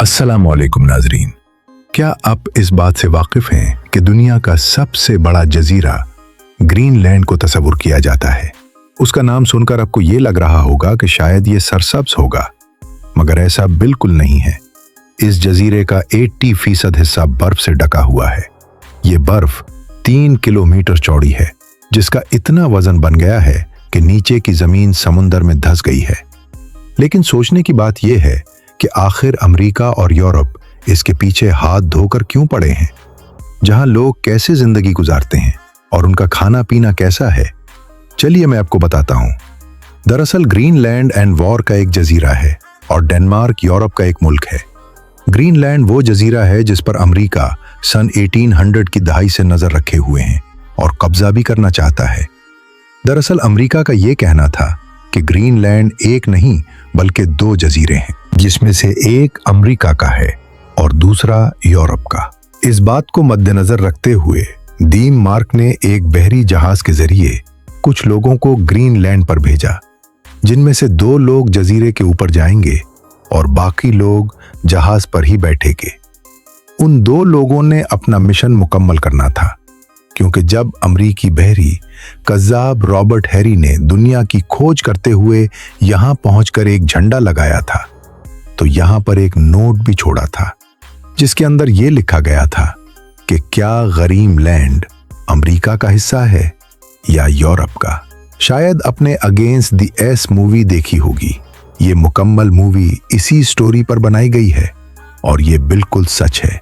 अस्सलामुअलैकुम नाजरीन, क्या आप इस बात से वाकिफ हैं कि दुनिया का सबसे बड़ा जजीरा ग्रीनलैंड को तस्वुर किया जाता है। उसका नाम सुनकर आपको ये लग रहा होगा कि शायद ये सरसब्ज होगा, मगर ऐसा बिल्कुल नहीं है। इस जजीरे का 80% हिस्सा बर्फ से ढका हुआ है। ये बर्फ 3 किलोमीटर चौड़ी है, जिसका इतना वजन बन गया है कि नीचे की जमीन समुंदर में धंस गई है। लेकिन सोचने की बात यह है कि आखिर अमेरिका और यूरोप इसके पीछे हाथ धोकर क्यों पड़े हैं। जहां लोग कैसे जिंदगी गुजारते हैं और उनका खाना पीना कैसा है, चलिए मैं आपको बताता हूं। दरअसल ग्रीनलैंड एंड वॉर का एक जजीरा है और डेनमार्क यूरोप का एक मुल्क है। ग्रीनलैंड वो जजीरा है जिस पर अमेरिका सन 1800 की दहाई से नजर रखे हुए हैं और कब्जा भी करना चाहता है। दरअसल अमेरिका का यह कहना था कि ग्रीनलैंड एक नहीं बल्कि 2 जजीरे हैं, जिसमें से एक अमेरिका का है और दूसरा यूरोप का। इस बात को मद्देनजर रखते हुए दीन मार्क ने एक बहरी जहाज के जरिए कुछ लोगों को ग्रीनलैंड पर भेजा, जिनमें से 2 लोग जजीरे के ऊपर जाएंगे और बाकी लोग जहाज पर ही बैठेंगे। उन 2 लोगों ने अपना मिशन मुकम्मल करना था, क्योंकि जब अमरीकी बहरी कज़्ज़ाब रॉबर्ट हैरी ने दुनिया की खोज करते हुए यहां पहुंचकर एक झंडा लगाया था, तो यहां पर एक नोट भी छोड़ा था, जिसके अंदर यह लिखा गया था कि क्या ग्रीनलैंड अमेरिका का हिस्सा है या यूरोप का। शायद अपने अगेंस्ट द एस मूवी देखी होगी। ये मुकम्मल मूवी इसी स्टोरी पर बनाई गई है और ये बिल्कुल सच है।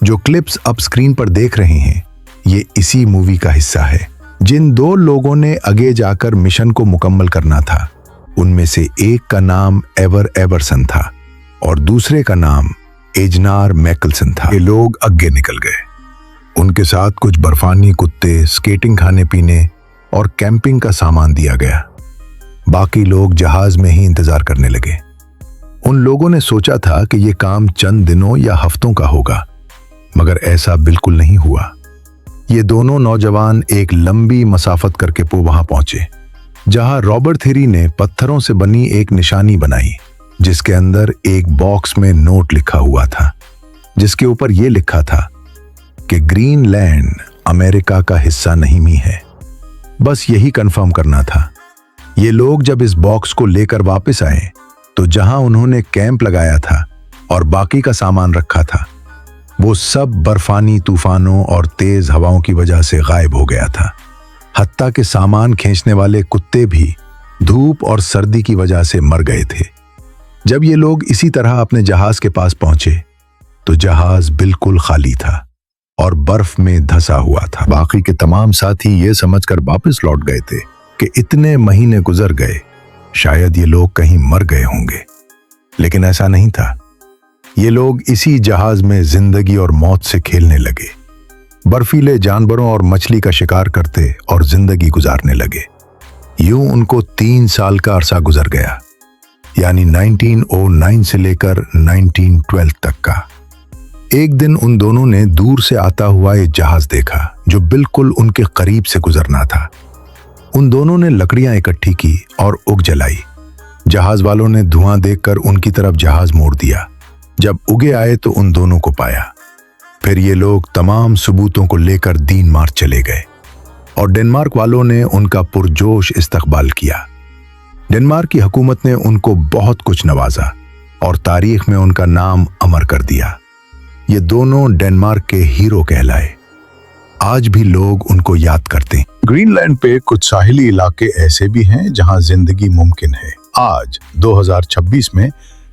जो क्लिप्स आप स्क्रीन पर देख रहे हैं, ये इसी मूवी का हिस्सा है। जिन 2 लोगों ने आगे जाकर मिशन को मुकम्मल करना था, उनमें से एक का नाम एवर एवर्सन था और दूसरे का नाम एजनार मैकलसन था। ये लोग आगे निकल गए। उनके साथ कुछ बर्फानी कुत्ते, स्केटिंग, खाने पीने और कैंपिंग का सामान दिया गया। बाकी लोग जहाज में ही इंतजार करने लगे। उन लोगों ने सोचा था कि यह काम चंद दिनों या हफ्तों का होगा, मगर ऐसा बिल्कुल नहीं हुआ। ये दोनों नौजवान एक लंबी मसाफत करके वहां पहुंचे, जहां रॉबर्ट हैरी ने पत्थरों से बनी एक निशानी बनाई, जिसके अंदर एक बॉक्स में नोट लिखा हुआ था, जिसके ऊपर यह लिखा था कि ग्रीनलैंड अमेरिका का हिस्सा नहीं है। बस यही कंफर्म करना था। ये लोग जब इस बॉक्स को लेकर वापस आए, तो जहां उन्होंने कैंप लगाया था और बाकी का सामान रखा था, वो सब बर्फानी तूफानों और तेज हवाओं की वजह से गायब हो गया था। हत्ता के सामान खींचने वाले कुत्ते भी धूप और सर्दी की वजह से मर गए थे। जब ये लोग इसी तरह अपने जहाज के पास पहुंचे, तो जहाज बिल्कुल खाली था और बर्फ में धंसा हुआ था। बाकी के तमाम साथी ये समझकर वापस लौट गए थे कि इतने महीने गुजर गए, शायद ये लोग कहीं मर गए होंगे। लेकिन ऐसा नहीं था। ये लोग इसी जहाज में जिंदगी और मौत से खेलने लगे, बर्फीले जानवरों और मछली का शिकार करते और जिंदगी गुजारने लगे। यूं उनको 3 साल का अरसा गुजर गया, यानी 1909 से लेकर 1912 तक का। एक दिन उन दोनों ने दूर से आता हुआ एक जहाज देखा, जो बिल्कुल उनके करीब से गुजरना था। उन दोनों ने लकड़ियां इकट्ठी की और उग जलाई। जहाज वालों ने धुआं देखकर उनकी तरफ जहाज मोड़ दिया। जब उगे आए तो उन दोनों को पाया। फिर ये लोग तमाम सबूतों को लेकर डेनमार्क चले गए और डेनमार्क वालों ने उनका पुरजोश इस्तकबाल किया। डेनमार्क की हुकूमत ने उनको बहुत कुछ नवाजा और तारीख में उनका नाम अमर कर दिया। ये दोनों डेनमार्क के हीरो कहलाए। आज भी लोग उनको याद करते हैं। ग्रीनलैंड पे कुछ साहिली इलाके ऐसे भी हैं जहां जिंदगी मुमकिन है। आज 2026 में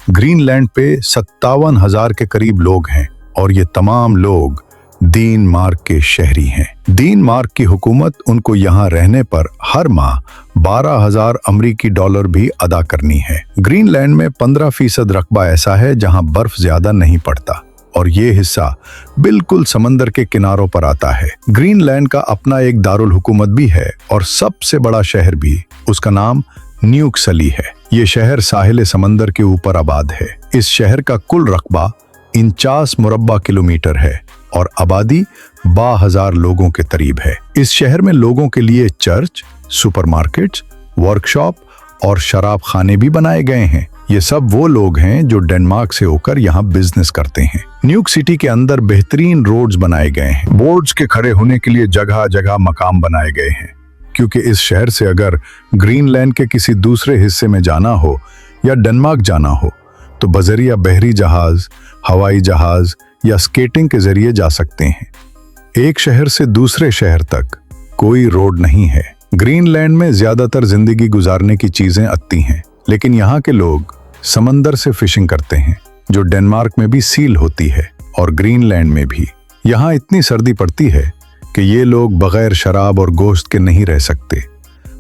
ग्रीनलैंड पे 57,000 के करीब लोग हैं और ये तमाम लोग डेनमार्क के शहरी हैं। डेनमार्क की हुकूमत उनको यहाँ रहने पर हर माह 12,000 अमेरिकी डॉलर भी अदा करनी है। ग्रीनलैंड में 15% रकबा ऐसा है जहाँ बर्फ ज्यादा नहीं पड़ता और ये हिस्सा बिल्कुल समंदर के किनारों पर आता है। ग्रीनलैंड का अपना एक दारुल हुकूमत भी है और सबसे बड़ा शहर भी। उसका नाम न्यूक्सली है। ये शहर साहिल समंदर के ऊपर आबाद है। इस शहर का कुल रकबा 49 मुरब्बा किलोमीटर है और आबादी 12,000 लोगों के करीब है। इस शहर में लोगों के लिए चर्च, सुपरमार्केट्स, वर्कशॉप और शराब खाने भी बनाए गए हैं। ये सब वो लोग हैं जो डेनमार्क से होकर यहाँ बिजनेस करते हैं। न्यूयॉर्क सिटी के अंदर बेहतरीन रोड्स बनाए गए हैं। बोर्ड्स के खड़े होने के लिए जगह जगह मकाम बनाए गए हैं, क्योंकि इस शहर से अगर ग्रीनलैंड के किसी दूसरे हिस्से में जाना हो या डेनमार्क जाना हो तो बजरिया बहरी जहाज, हवाई जहाज या स्केटिंग के जरिए जा सकते हैं। एक शहर से दूसरे शहर तक कोई रोड नहीं है। ग्रीनलैंड में ज्यादातर जिंदगी गुजारने की चीजें आती हैं, लेकिन यहाँ के लोग समंदर से फिशिंग करते हैं, जो डेनमार्क में भी सील होती है और ग्रीनलैंड में भी। यहाँ इतनी सर्दी पड़ती है कि ये लोग बगैर शराब और गोश्त के नहीं रह सकते,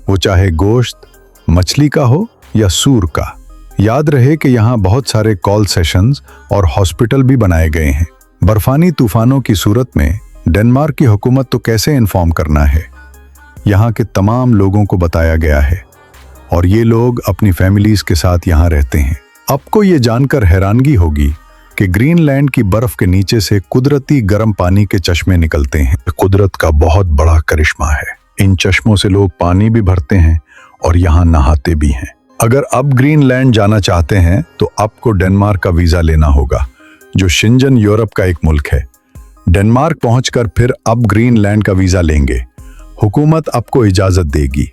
वो चाहे गोश्त मछली का हो या सूर का। याद रहे कि यहाँ बहुत सारे कॉल सेशंस और हॉस्पिटल भी बनाए गए हैं। बर्फानी तूफानों की सूरत में डेनमार्क की हुकूमत तो कैसे इन्फॉर्म करना है, यहाँ के तमाम लोगों को बताया गया है और ये लोग अपनी फैमिलीज के साथ यहाँ रहते हैं। आपको ये जानकर हैरानगी होगी कि ग्रीनलैंड की बर्फ के नीचे से कुदरती गर्म पानी के चश्मे निकलते हैं। कुदरत का बहुत बड़ा करिश्मा है। इन चश्मों से लोग पानी भी भरते हैं और यहाँ नहाते भी हैं। अगर अब ग्रीनलैंड जाना चाहते हैं तो आपको डेनमार्क का वीजा लेना होगा, जो शेंजन यूरोप का एक मुल्क है। डेनमार्क पहुंचकर फिर अब ग्रीनलैंड का वीजा लेंगे, हुकूमत आपको इजाजत देगी।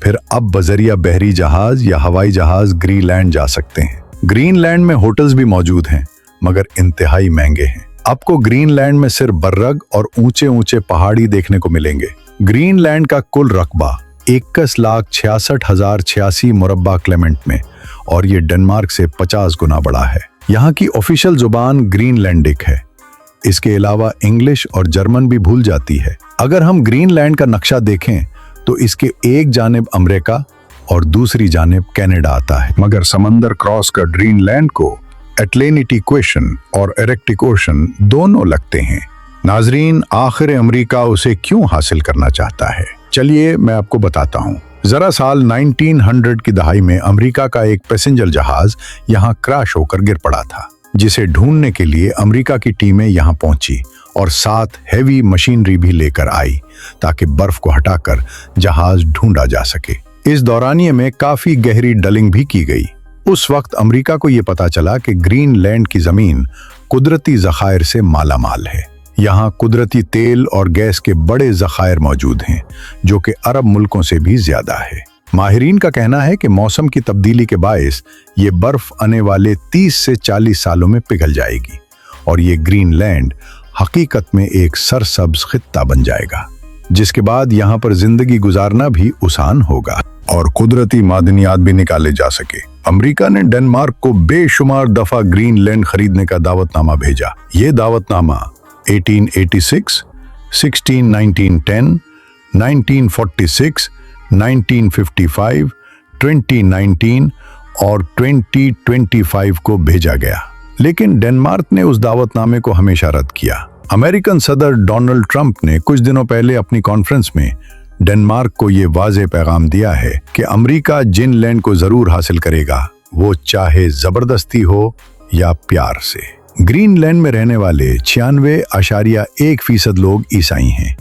फिर अब बजरिया बहरी जहाज या हवाई जहाज ग्रीनलैंड जा सकते हैं। ग्रीनलैंड में होटल्स भी मौजूद हैं, मगर इंतहाई महंगे हैं। आपको ग्रीनलैंड में सिर्फ बर्रग और ऊंचे ऊंचे पहाड़ी देखने को मिलेंगे। ग्रीनलैंड का कुल रकबा 21,66,086 मुरब्बा किलोमीटर में, और ये डेनमार्क से 50 गुना बड़ा है। यहाँ की ऑफिशियल जुबान ग्रीनलैंडिक है। इसके अलावा इंग्लिश और जर्मन भी भूल जाती है। अगर हम ग्रीनलैंड का नक्शा देखें तो इसके एक जानिब अमेरिका और दूसरी जानिब कनाडा आता है, मगर समंदर क्रॉस कर ग्रीनलैंड को एटलांटिक इक्वेशन और आर्कटिक ओशन दोनों लगते हैं। नाजरीन, आखिर अमेरिका उसे क्यों हासिल करना चाहता है? चलिए मैं आपको बताता हूँ। जरा साल 1900 की दहाई में अमेरिका का एक पैसेंजर जहाज यहाँ क्रैश होकर गिर पड़ा था, जिसे ढूंढने के लिए अमेरिका की टीमें यहाँ पहुंची और साथ हैवी मशीनरी भी लेकर आई, ताकि बर्फ को हटाकर जहाज ढूंढा जा सके। इस दौरानिये में काफी गहरी डलिंग भी की गई। उस वक्त अमेरिका को यह पता चला कि ग्रीनलैंड की जमीन कुदरती जखायर से मालामाल है। यहाँ कुदरती तेल और गैस के बड़े जखायर मौजूद हैं, जो कि अरब मुल्कों से भी ज्यादा है। माहिरीन का कहना है कि मौसम की तब्दीली के बायस ये बर्फ आने वाले 30 से 40 सालों में पिघल जाएगी और ये ग्रीनलैंड हकीकत में एक सरसब्ज खित्ता बन जाएगा, जिसके बाद यहाँ पर जिंदगी गुजारना भी आसान होगा और कुदरती मादनियात भी निकाले जा सके। अमेरिका ने डेनमार्क को बेशुमार दफा ग्रीनलैंड खरीदने का दावतनामा भेजा। ये दावतनामा 1886, 16, 1910, 1946, 1955, 2019 और 2025 को भेजा गया, लेकिन डेनमार्क ने उस दावतनामे को हमेशा रद्द किया। अमेरिकन सदर डोनाल्ड ट्रंप ने कुछ दिनों पहले अपनी कॉन्फ्रेंस में डेनमार्क को ये वाज़ेह पैगाम दिया है कि अमेरिका जिन लैंड को जरूर हासिल करेगा, वो चाहे जबरदस्ती हो या प्यार से। ग्रीनलैंड में रहने वाले 96.1% लोग ईसाई हैं,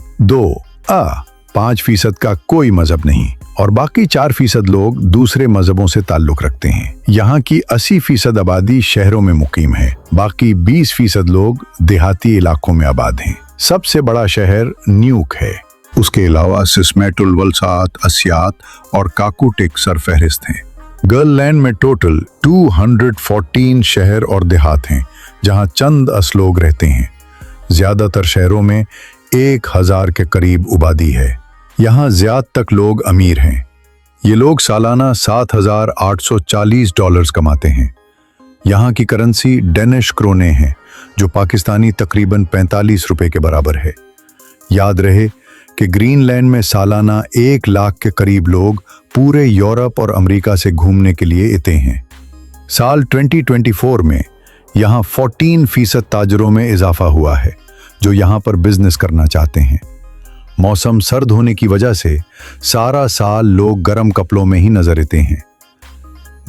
5% का कोई मजहब नहीं और बाकी 4% लोग दूसरे मजहबों से ताल्लुक रखते हैं। यहाँ की 80% आबादी शहरों में मुकीम है, बाकी 20% लोग देहाती इलाकों में आबाद हैं। सबसे बड़ा शहर न्यूयॉर्क है। उसके अलावा सिस्मेटुल, वलसात, अस्यात और काकुटिक सरफहरिस्त हैं। गर्ललैंड में टोटल 214 शहर और देहात हैं, जहाँ चंद लोग रहते हैं। ज्यादातर शहरों में 1000 के करीब आबादी है। यहाँ ज्यादा तक लोग अमीर हैं। ये लोग सालाना $7,840 कमाते हैं। यहाँ की करेंसी डेनिश क्रोने है, जो पाकिस्तानी तकरीबन 45 रुपए के बराबर है। याद रहे कि ग्रीनलैंड में सालाना 1 लाख के करीब लोग पूरे यूरोप और अमेरिका से घूमने के लिए आते हैं। साल 2024 में यहाँ 14% ताजरों में इजाफा हुआ है, जो यहाँ पर बिजनेस करना चाहते हैं। मौसम सर्द होने की वजह से सारा साल लोग गर्म कपड़ों में ही नजर आते हैं।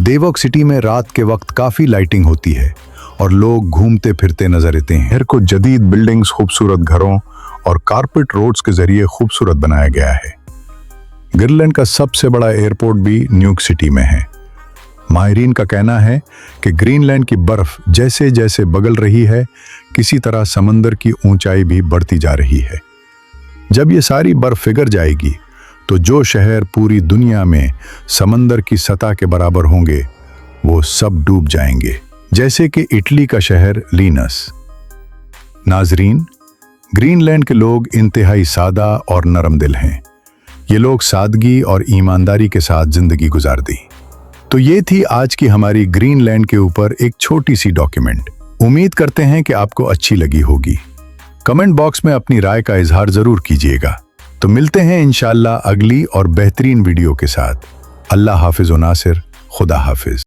देवोक सिटी में रात के वक्त काफी लाइटिंग होती है और लोग घूमते फिरते नजर आते हैं। शहर को जदीद बिल्डिंग्स, खूबसूरत घरों और कारपेट रोड्स के जरिए खूबसूरत बनाया गया है। ग्रीनलैंड का सबसे बड़ा एयरपोर्ट भी न्यूयॉर्क सिटी में है। माहिरीन का कहना है कि ग्रीनलैंड की बर्फ जैसे जैसे बगल रही है, किसी तरह समंदर की ऊंचाई भी बढ़ती जा रही है। जब ये सारी बर्फ पिघल जाएगी तो जो शहर पूरी दुनिया में समंदर की सतह के बराबर होंगे वो सब डूब जाएंगे, जैसे कि इटली का शहर लीनस। नाजरीन, ग्रीनलैंड के लोग इंतहाई सादा और नरम दिल हैं। ये लोग सादगी और ईमानदारी के साथ जिंदगी गुजारती। तो ये थी आज की हमारी ग्रीनलैंड के ऊपर एक छोटी सी डॉक्यूमेंट। उम्मीद करते हैं कि आपको अच्छी लगी होगी। कमेंट बॉक्स में अपनी राय का इजहार जरूर कीजिएगा। तो मिलते हैं इंशाअल्लाह अगली और बेहतरीन वीडियो के साथ। अल्लाह हाफिज व नासिर, खुदा हाफिज।